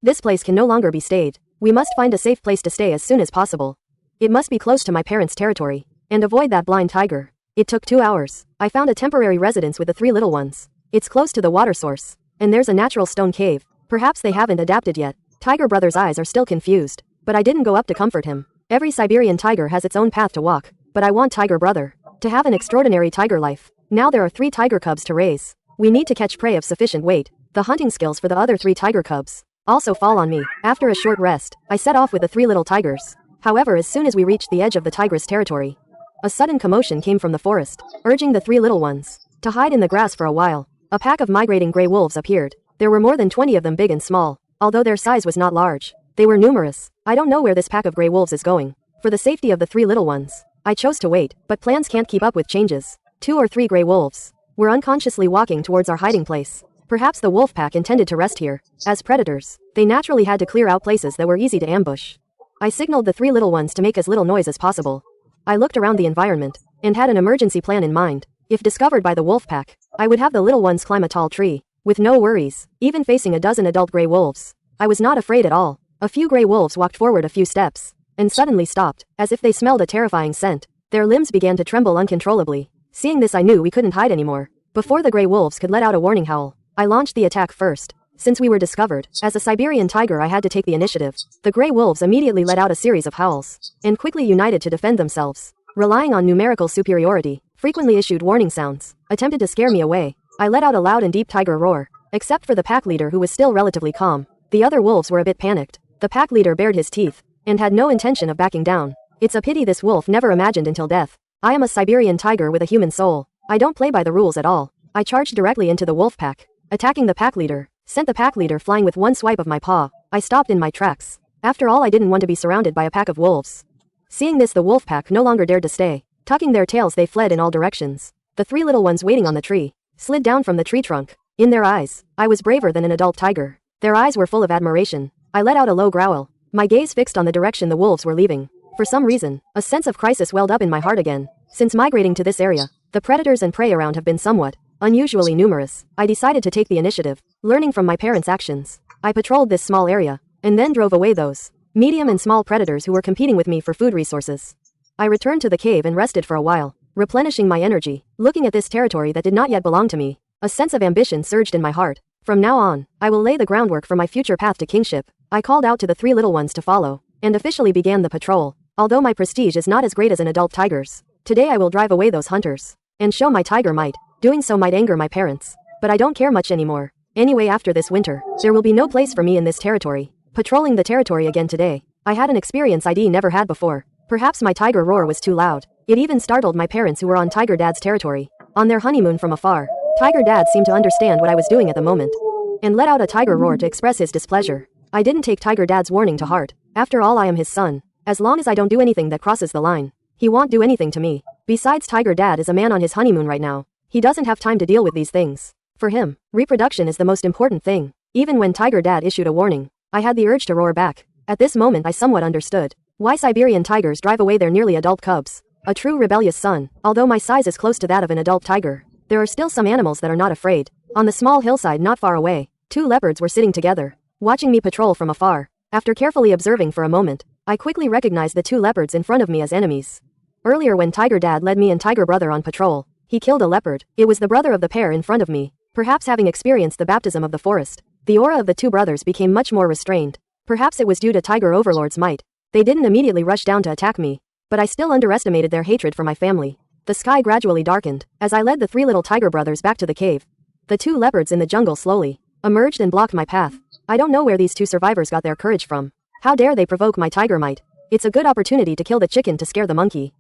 This place can no longer be stayed. We must find a safe place to stay as soon as possible. It must be close to my parents' territory, and avoid that blind tiger. It took 2 hours. I found a temporary residence with the 3 little ones. It's close to the water source, and there's a natural stone cave. Perhaps they haven't adapted yet. Tiger Brother's eyes are still confused, but I didn't go up to comfort him. Every Siberian tiger has its own path to walk, but I want Tiger Brother to have an extraordinary tiger life. Now there are 3 tiger cubs to raise. We need to catch prey of sufficient weight. The hunting skills for the other 3 tiger cubs also fall on me. After a short rest, I set off with the 3 little tigers. However, as soon as we reached the edge of the tigress' territory, a sudden commotion came from the forest, urging the 3 little ones to hide in the grass for a while. A pack of migrating gray wolves appeared. There were more than 20 of them, big and small. Although their size was not large, they were numerous. I don't know where this pack of gray wolves is going. For the safety of the 3 little ones, I chose to wait, but plans can't keep up with changes. 2 or 3 gray wolves were unconsciously walking towards our hiding place. Perhaps the wolf pack intended to rest here. As predators, they naturally had to clear out places that were easy to ambush. I signaled the 3 little ones to make as little noise as possible. I looked around the environment and had an emergency plan in mind. If discovered by the wolf pack, I would have the little ones climb a tall tree with no worries, even facing a dozen adult gray wolves. I was not afraid at all. A few gray wolves walked forward a few steps and suddenly stopped, as if they smelled a terrifying scent. Their limbs began to tremble uncontrollably. Seeing this, I knew we couldn't hide anymore. Before the gray wolves could let out a warning howl, I launched the attack first. Since we were discovered, as a Siberian tiger, I had to take the initiative. The gray wolves immediately let out a series of howls and quickly united to defend themselves. Relying on numerical superiority, frequently issued warning sounds, attempted to scare me away. I let out a loud and deep tiger roar. Except for the pack leader, who was still relatively calm, the other wolves were a bit panicked. The pack leader bared his teeth and had no intention of backing down. It's a pity this wolf never imagined until death. I am a Siberian tiger with a human soul. I don't play by the rules at all. I charged directly into the wolf pack, attacking the pack leader, sent the pack leader flying with one swipe of my paw. I stopped in my tracks. After all, I didn't want to be surrounded by a pack of wolves. Seeing this, the wolf pack no longer dared to stay. Tucking their tails, they fled in all directions. The 3 little ones waiting on the tree slid down from the tree trunk. In their eyes, I was braver than an adult tiger. Their eyes were full of admiration. I let out a low growl, my gaze fixed on the direction the wolves were leaving. For some reason, a sense of crisis welled up in my heart again. Since migrating to this area, the predators and prey around have been somewhat unusually numerous. I decided to take the initiative. Learning from my parents' actions, I patrolled this small area and then drove away those medium and small predators who were competing with me for food resources. I returned to the cave and rested for a while, replenishing my energy. Looking at this territory that did not yet belong to me, a sense of ambition surged in my heart. From now on, I will lay the groundwork for my future path to kingship. I called out to the 3 little ones to follow, and officially began the patrol. Although my prestige is not as great as an adult tiger's, today I will drive away those hunters, and show my tiger might. Doing so might anger my parents, but I don't care much anymore. Anyway, after this winter, there will be no place for me in this territory. Patrolling the territory again today, I had an experience I'd never had before. Perhaps my tiger roar was too loud. It even startled my parents who were on Tiger Dad's territory, on their honeymoon from afar. Tiger Dad seemed to understand what I was doing at the moment, and let out a tiger roar to express his displeasure. I didn't take Tiger Dad's warning to heart. After all, I am his son. As long as I don't do anything that crosses the line, he won't do anything to me. Besides, Tiger Dad is a man on his honeymoon right now. He doesn't have time to deal with these things. For him, reproduction is the most important thing. Even when Tiger Dad issued a warning, I had the urge to roar back. At this moment I somewhat understood why Siberian tigers drive away their nearly adult cubs. A true rebellious son. Although my size is close to that of an adult tiger, there are still some animals that are not afraid. On the small hillside not far away, 2 leopards were sitting together, watching me patrol from afar. After carefully observing for a moment, I quickly recognized the 2 leopards in front of me as enemies. Earlier when Tiger Dad led me and Tiger Brother on patrol, he killed a leopard. It was the brother of the pair in front of me. Perhaps having experienced the baptism of the forest, the aura of the 2 brothers became much more restrained. Perhaps it was due to Tiger Overlord's might. They didn't immediately rush down to attack me, but I still underestimated their hatred for my family. The sky gradually darkened as I led the 3 little tiger brothers back to the cave. The 2 leopards in the jungle slowly emerged and blocked my path. I don't know where these 2 survivors got their courage from. How dare they provoke my tiger might? It's a good opportunity to kill the chicken to scare the monkey.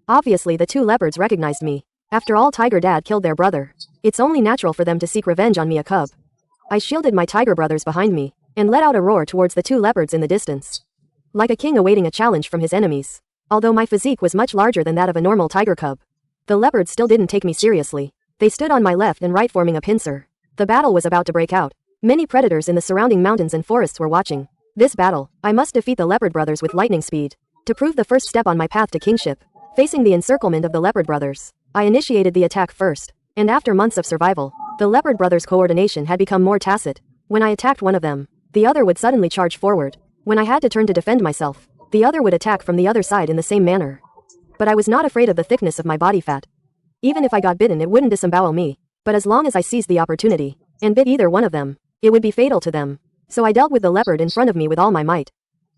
Obviously the 2 leopards recognized me. After all, Tiger Dad killed their brother. It's only natural for them to seek revenge on me, a cub. I shielded my tiger brothers behind me, and let out a roar towards the 2 leopards in the distance, like a king awaiting a challenge from his enemies. Although my physique was much larger than that of a normal tiger cub, the leopards still didn't take me seriously. They stood on my left and right forming a pincer. The battle was about to break out. Many predators in the surrounding mountains and forests were watching this battle. I must defeat the leopard brothers with lightning speed to prove the first step on my path to kingship. Facing the encirclement of the leopard brothers, I initiated the attack first, and after months of survival, the leopard brothers' coordination had become more tacit. When I attacked one of them, the other would suddenly charge forward. When I had to turn to defend myself, the other would attack from the other side in the same manner. But I was not afraid of the thickness of my body fat. Even if I got bitten, it wouldn't disembowel me. But as long as I seized the opportunity and bit either one of them, it would be fatal to them. So I dealt with the leopard in front of me with all my might.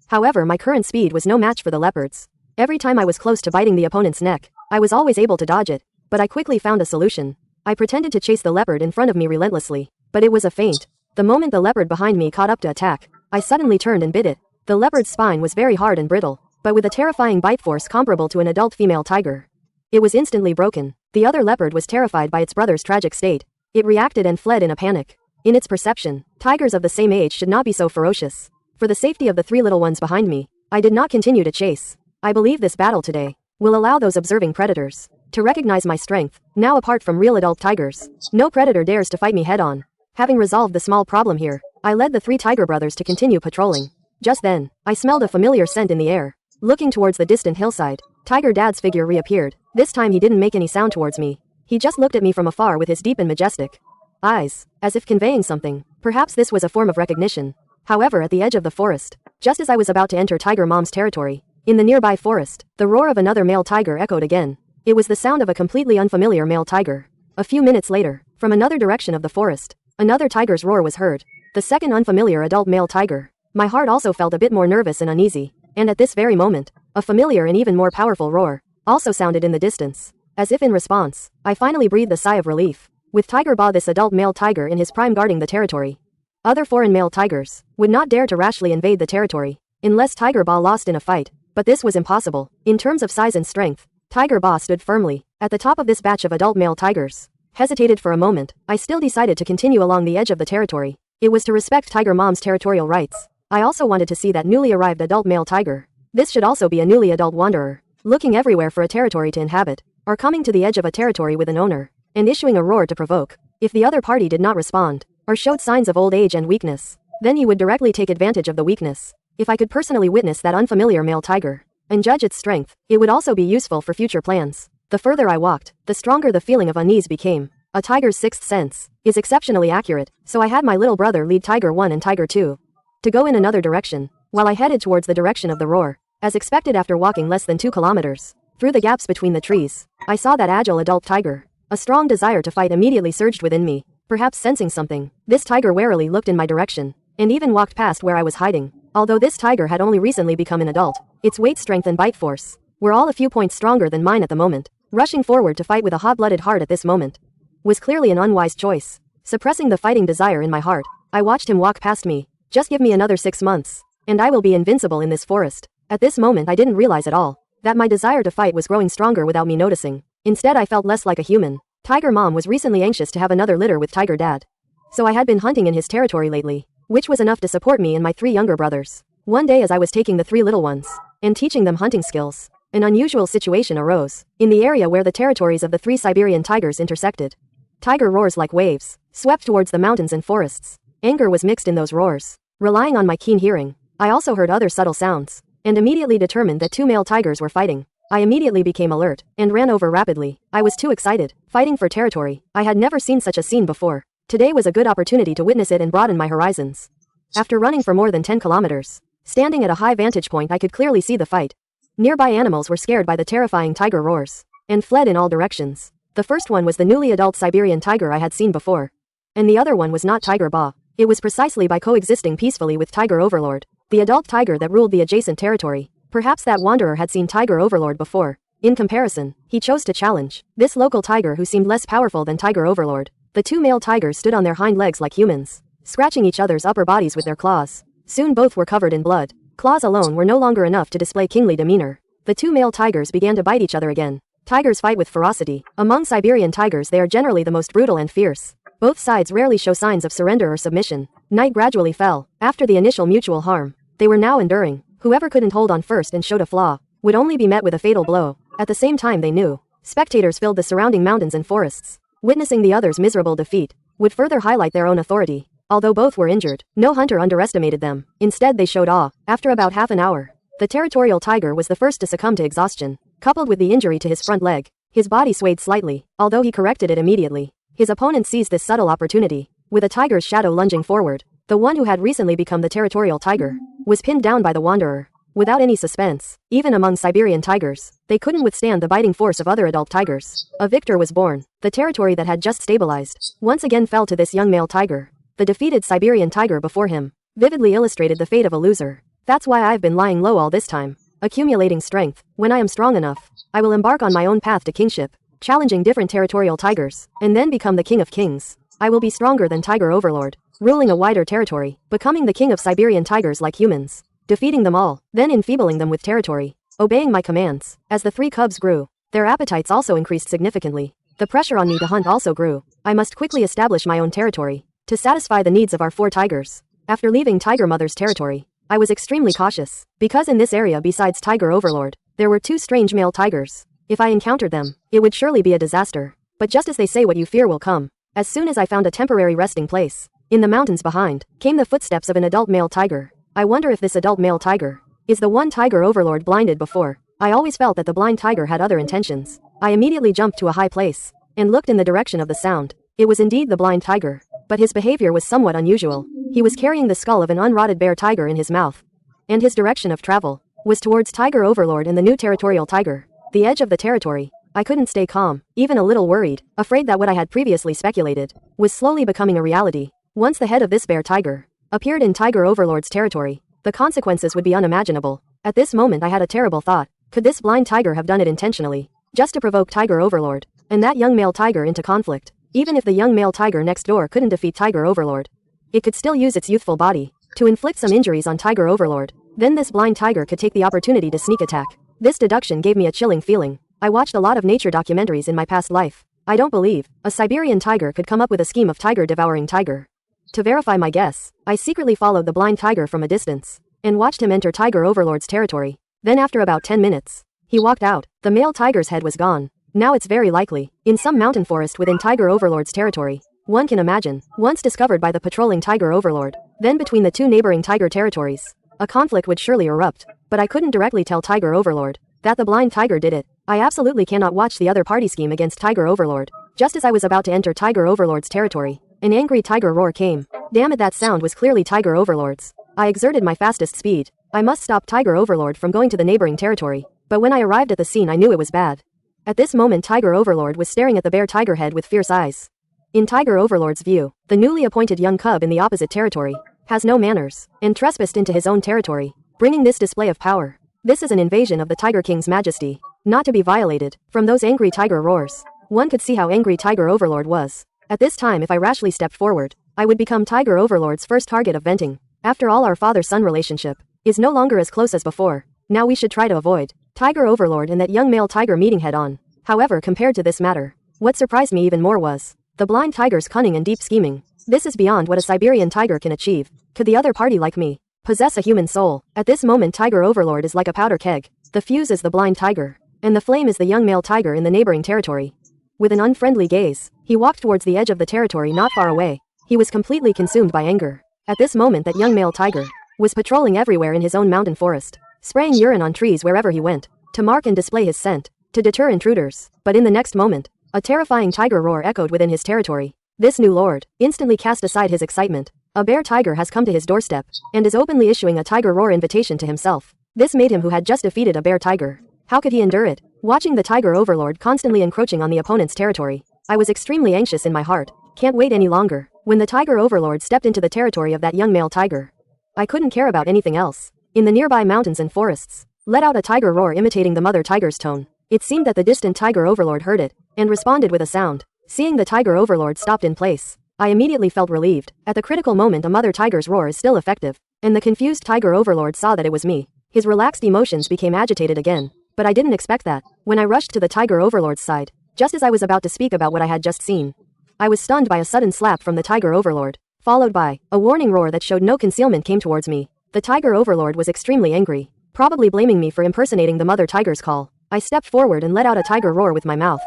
However, my current speed was no match for the leopards. Every time I was close to biting the opponent's neck, I was always able to dodge it. But I quickly found a solution. I pretended to chase the leopard in front of me relentlessly, but it was a feint. The moment the leopard behind me caught up to attack, I suddenly turned and bit it. The leopard's spine was very hard and brittle, but with a terrifying bite force comparable to an adult female tiger. It was instantly broken. The other leopard was terrified by its brother's tragic state. It reacted and fled in a panic. In its perception, tigers of the same age should not be so ferocious. For the safety of the 3 little ones behind me, I did not continue to chase. I believe this battle today will allow those observing predators to recognize my strength. Now, apart from real adult tigers, no predator dares to fight me head-on. Having resolved the small problem here, I led the 3 tiger brothers to continue patrolling. Just then, I smelled a familiar scent in the air. Looking towards the distant hillside, Tiger Dad's figure reappeared. This time he didn't make any sound towards me. He just looked at me from afar with his deep and majestic eyes, as if conveying something. Perhaps this was a form of recognition. However, at the edge of the forest, just as I was about to enter Tiger Mom's territory, in the nearby forest, the roar of another male tiger echoed again. It was the sound of a completely unfamiliar male tiger. A few minutes later, from another direction of the forest, another tiger's roar was heard. The second unfamiliar adult male tiger. My heart also felt a bit more nervous and uneasy. And at this very moment, a familiar and even more powerful roar also sounded in the distance. As if in response, I finally breathed a sigh of relief. With Tiger Ba, this adult male tiger in his prime, guarding the territory, other foreign male tigers would not dare to rashly invade the territory unless Tiger Ba lost in a fight. But this was impossible. In terms of size and strength, Tiger Ba stood firmly at the top of this batch of adult male tigers. Hesitated for a moment, I still decided to continue along the edge of the territory. It was to respect Tiger Mom's territorial rights. I also wanted to see that newly arrived adult male tiger. This should also be a newly adult wanderer, looking everywhere for a territory to inhabit, or coming to the edge of a territory with an owner, and issuing a roar to provoke. If the other party did not respond, or showed signs of old age and weakness, then he would directly take advantage of the weakness. If I could personally witness that unfamiliar male tiger, and judge its strength, it would also be useful for future plans. The further I walked, the stronger the feeling of unease became. A tiger's sixth sense is exceptionally accurate, so I had my little brother lead Tiger 1 and Tiger 2 to go in another direction. while I headed towards the direction of the roar. As expected after walking less than 2 kilometers. Through the gaps between the trees, I saw that agile adult tiger. A strong desire to fight immediately surged within me. Perhaps sensing something, this tiger warily looked in my direction, and even walked past where I was hiding. Although this tiger had only recently become an adult, its weight strength and bite force were all a few points stronger than mine at the moment. Rushing forward to fight with a hot-blooded heart at this moment was clearly an unwise choice. Suppressing the fighting desire in my heart, I watched him walk past me. Just give me another 6 months, and I will be invincible in this forest. At this moment I didn't realize at all that my desire to fight was growing stronger without me noticing. Instead I felt less like a human. Tiger Mom was recently anxious to have another litter with Tiger Dad. So I had been hunting in his territory lately, which was enough to support me and my 3 younger brothers. One day as I was taking the 3 little ones and teaching them hunting skills, an unusual situation arose in the area where the territories of the 3 Siberian tigers intersected. Tiger roars like waves swept towards the mountains and forests. Anger was mixed in those roars. Relying on my keen hearing, I also heard other subtle sounds, and immediately determined that 2 male tigers were fighting. I immediately became alert and ran over rapidly. I was too excited. Fighting for territory. I had never seen such a scene before. Today was a good opportunity to witness it and broaden my horizons. After running for more than 10 kilometers, standing at a high vantage point I could clearly see the fight. Nearby animals were scared by the terrifying tiger roars and fled in all directions. The first one was the newly adult Siberian tiger I had seen before. And the other one was not Tiger Ba. It was precisely by coexisting peacefully with Tiger Overlord, the adult tiger that ruled the adjacent territory. Perhaps that wanderer had seen Tiger Overlord before. In comparison, he chose to challenge this local tiger who seemed less powerful than Tiger Overlord. The 2 male tigers stood on their hind legs like humans, scratching each other's upper bodies with their claws. Soon both were covered in blood. Claws alone were no longer enough to display kingly demeanor. The 2 male tigers began to bite each other again. Tigers fight with ferocity. Among Siberian tigers they are generally the most brutal and fierce. Both sides rarely show signs of surrender or submission. Night gradually fell. After the initial mutual harm they were now enduring, whoever couldn't hold on first and showed a flaw would only be met with a fatal blow. At the same time they knew. Spectators filled the surrounding mountains and forests. Witnessing the other's miserable defeat would further highlight their own authority. Although both were injured, no hunter underestimated them. Instead they showed awe. After about half an hour, the territorial tiger was the first to succumb to exhaustion. Coupled with the injury to his front leg, his body swayed slightly, although he corrected it immediately. His opponent seized this subtle opportunity, with a tiger's shadow lunging forward. The one who had recently become the territorial tiger was pinned down by the wanderer. Without any suspense, even among Siberian tigers, they couldn't withstand the biting force of other adult tigers. A victor was born. The territory that had just stabilized once again fell to this young male tiger. The defeated Siberian tiger before him vividly illustrated the fate of a loser. That's why I've been lying low all this time, accumulating strength. When I am strong enough, I will embark on my own path to kingship, challenging different territorial tigers, and then become the king of kings. I will be stronger than Tiger Overlord, ruling a wider territory, becoming the king of Siberian tigers like humans, defeating them all, then enfeebling them with territory, obeying my commands. As the 3 cubs grew, their appetites also increased significantly. The pressure on me to hunt also grew. I must quickly establish my own territory to satisfy the needs of our 4 tigers. After leaving Tiger Mother's territory, I was extremely cautious, because in this area besides Tiger Overlord, there were 2 strange male tigers. If I encountered them, it would surely be a disaster. But just as they say, what you fear will come. As soon as I found a temporary resting place, in the mountains behind, came the footsteps of an adult male tiger. I wonder if this adult male tiger is the one Tiger Overlord blinded before. I always felt that the blind tiger had other intentions. I immediately jumped to a high place and looked in the direction of the sound. It was indeed the blind tiger, but his behavior was somewhat unusual. He was carrying the skull of an unrotted bear tiger in his mouth, and his direction of travel was towards Tiger Overlord and the new territorial tiger. The edge of the territory. I couldn't stay calm, even a little worried, afraid that what I had previously speculated was slowly becoming a reality. Once the head of this bear tiger appeared in Tiger Overlord's territory, the consequences would be unimaginable. At this moment I had a terrible thought. Could this blind tiger have done it intentionally, just to provoke Tiger Overlord and that young male tiger into conflict? Even if the young male tiger next door couldn't defeat Tiger Overlord, it could still use its youthful body to inflict some injuries on Tiger Overlord. Then this blind tiger could take the opportunity to sneak attack. This deduction gave me a chilling feeling. I watched a lot of nature documentaries in my past life. I don't believe a Siberian tiger could come up with a scheme of tiger devouring tiger. To verify my guess, I secretly followed the blind tiger from a distance and watched him enter Tiger Overlord's territory. Then after about 10 minutes, he walked out. The male tiger's head was gone. Now it's very likely, in some mountain forest within Tiger Overlord's territory. One can imagine, once discovered by the patrolling Tiger Overlord, then between the 2 neighboring tiger territories, a conflict would surely erupt. But I couldn't directly tell Tiger Overlord that the blind tiger did it. I absolutely cannot watch the other party scheme against Tiger Overlord. Just as I was about to enter Tiger Overlord's territory, an angry tiger roar came. Damn it, that sound was clearly Tiger Overlord's. I exerted my fastest speed. I must stop Tiger Overlord from going to the neighboring territory. But when I arrived at the scene I knew it was bad. At this moment Tiger Overlord was staring at the bear tiger head with fierce eyes. In Tiger Overlord's view, the newly appointed young cub in the opposite territory has no manners and trespassed into his own territory, bringing this display of power. This is an invasion of the Tiger King's majesty, not to be violated. From those angry tiger roars, one could see how angry Tiger Overlord was. At this time if I rashly stepped forward, I would become Tiger Overlord's first target of venting. After all, our father-son relationship is no longer as close as before. Now we should try to avoid Tiger Overlord and that young male tiger meeting head-on. However, compared to this matter, what surprised me even more was the blind tiger's cunning and deep scheming. This is beyond what a Siberian tiger can achieve. Could the other party like me possess a human soul? At this moment Tiger Overlord is like a powder keg. The fuse is the blind tiger, and the flame is the young male tiger in the neighboring territory. With an unfriendly gaze, he walked towards the edge of the territory not far away. He was completely consumed by anger. At this moment that young male tiger was patrolling everywhere in his own mountain forest, spraying urine on trees wherever he went, to mark and display his scent, to deter intruders. But in the next moment, a terrifying tiger roar echoed within his territory. This new lord instantly cast aside his excitement. A bear tiger has come to his doorstep, and is openly issuing a tiger roar invitation to himself. This made him who had just defeated a bear tiger. How could he endure it? Watching the Tiger Overlord constantly encroaching on the opponent's territory, I was extremely anxious in my heart. Can't wait any longer. When the Tiger Overlord stepped into the territory of that young male tiger, I couldn't care about anything else. In the nearby mountains and forests, let out a tiger roar imitating the mother tiger's tone. It seemed that the distant Tiger Overlord heard it, and responded with a sound. Seeing the Tiger Overlord stopped in place, I immediately felt relieved. At the critical moment a mother tiger's roar is still effective, and the confused Tiger Overlord saw that it was me. His relaxed emotions became agitated again. But I didn't expect that. When I rushed to the Tiger Overlord's side, just as I was about to speak about what I had just seen, I was stunned by a sudden slap from the Tiger Overlord, followed by a warning roar that showed no concealment came towards me. The Tiger Overlord was extremely angry, probably blaming me for impersonating the mother tiger's call. I stepped forward and let out a tiger roar with my mouth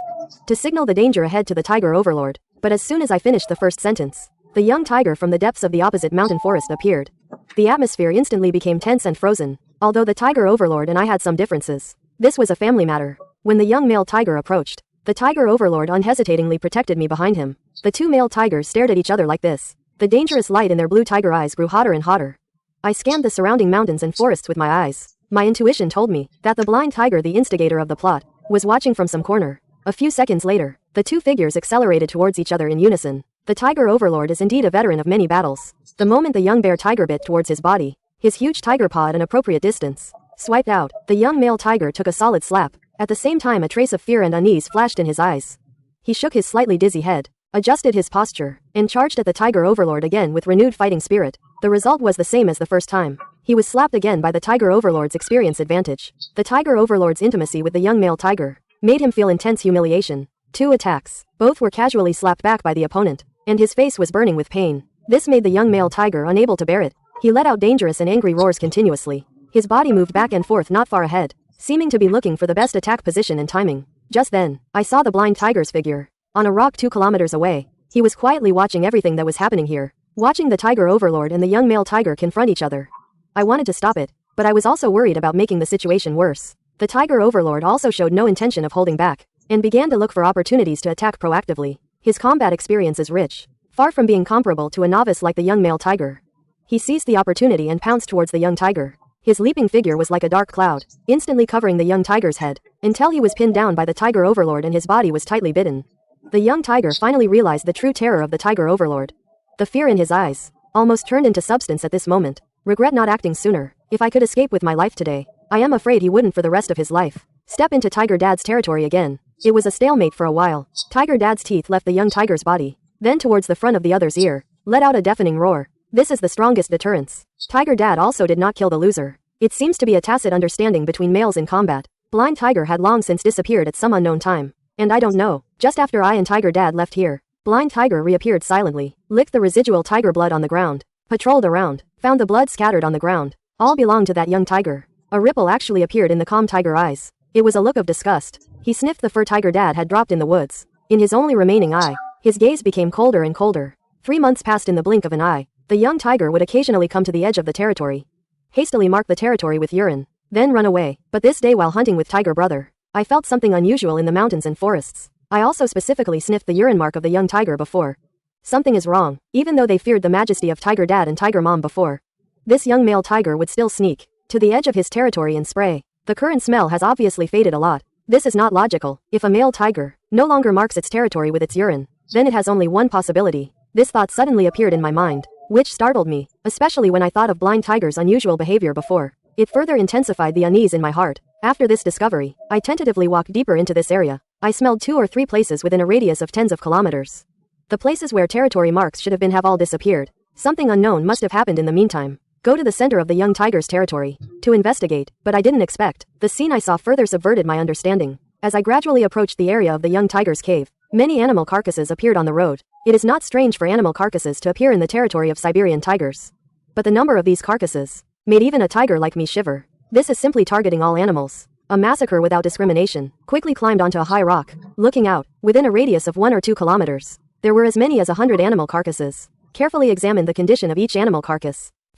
to signal the danger ahead to the Tiger Overlord. But as soon as I finished the first sentence, the young tiger from the depths of the opposite mountain forest appeared. The atmosphere instantly became tense and frozen. Although the Tiger Overlord and I had some differences, this was a family matter. When the young male tiger approached, the Tiger Overlord unhesitatingly protected me behind him. The two male tigers stared at each other like this. The dangerous light in their blue tiger eyes grew hotter and hotter. I scanned the surrounding mountains and forests with my eyes. My intuition told me that the blind tiger, the instigator of the plot, was watching from some corner. A few seconds later, the two figures accelerated towards each other in unison. The Tiger Overlord is indeed a veteran of many battles. The moment the young bear tiger bit towards his body, his huge tiger paw at an appropriate distance swiped out, the young male tiger took a solid slap. At the same time a trace of fear and unease flashed in his eyes. He shook his slightly dizzy head, adjusted his posture, and charged at the Tiger Overlord again with renewed fighting spirit. The result was the same as the first time. He was slapped again by the Tiger Overlord's experience advantage. The Tiger Overlord's intimacy with the young male tiger made him feel intense humiliation. 2 attacks. Both were casually slapped back by the opponent, and his face was burning with pain. This made the young male tiger unable to bear it. He let out dangerous and angry roars continuously. His body moved back and forth not far ahead, seeming to be looking for the best attack position and timing. Just then, I saw the blind tiger's figure on a rock 2 kilometers away. He was quietly watching everything that was happening here, watching the Tiger Overlord and the young male tiger confront each other. I wanted to stop it, but I was also worried about making the situation worse. The Tiger Overlord also showed no intention of holding back, and began to look for opportunities to attack proactively. His combat experience is rich, far from being comparable to a novice like the young male tiger. He seized the opportunity and pounced towards the young tiger. His leaping figure was like a dark cloud, instantly covering the young tiger's head, until he was pinned down by the Tiger Overlord and his body was tightly bitten. The young tiger finally realized the true terror of the Tiger Overlord. The fear in his eyes almost turned into substance at this moment. Regret not acting sooner. If I could escape with my life today, I am afraid he wouldn't for the rest of his life. Step into Tiger Dad's territory again. It was a stalemate for a while. Tiger Dad's teeth left the young tiger's body, then towards the front of the other's ear, let out a deafening roar. This is the strongest deterrence. Tiger Dad also did not kill the loser. It seems to be a tacit understanding between males in combat. Blind Tiger had long since disappeared at some unknown time. And I don't know, just after I and Tiger Dad left here, Blind Tiger reappeared silently, licked the residual tiger blood on the ground, patrolled around, found the blood scattered on the ground. All belonged to that young tiger. A ripple actually appeared in the calm tiger eyes. It was a look of disgust. He sniffed the fur Tiger Dad had dropped in the woods. In his only remaining eye, his gaze became colder and colder. 3 months passed in the blink of an eye. The young tiger would occasionally come to the edge of the territory, hastily mark the territory with urine, then run away. But this day while hunting with Tiger Brother, I felt something unusual in the mountains and forests. I also specifically sniffed the urine mark of the young tiger before. Something is wrong. Even though they feared the majesty of Tiger Dad and Tiger Mom before, this young male tiger would still sneak to the edge of his territory and spray. The current smell has obviously faded a lot. This is not logical. If a male tiger no longer marks its territory with its urine, then it has only one possibility. This thought suddenly appeared in my mind, which startled me, especially when I thought of blind tigers' unusual behavior before. It further intensified the unease in my heart. After this discovery, I tentatively walked deeper into this area. I smelled 2 or 3 places within a radius of tens of kilometers. The places where territory marks should have been have all disappeared. Something unknown must have happened in the meantime. Go to the center of the young tiger's territory to investigate, but I didn't expect. The scene I saw further subverted my understanding. As I gradually approached the area of the young tiger's cave, many animal carcasses appeared on the road. It is not strange for animal carcasses to appear in the territory of Siberian tigers. But the number of these carcasses made even a tiger like me shiver. This is simply targeting all animals. A massacre without discrimination. Quickly climbed onto a high rock. Looking out, within a radius of 1 or 2 kilometers, there were as many as 100 animal carcasses. Carefully examined the condition of each animal carcass.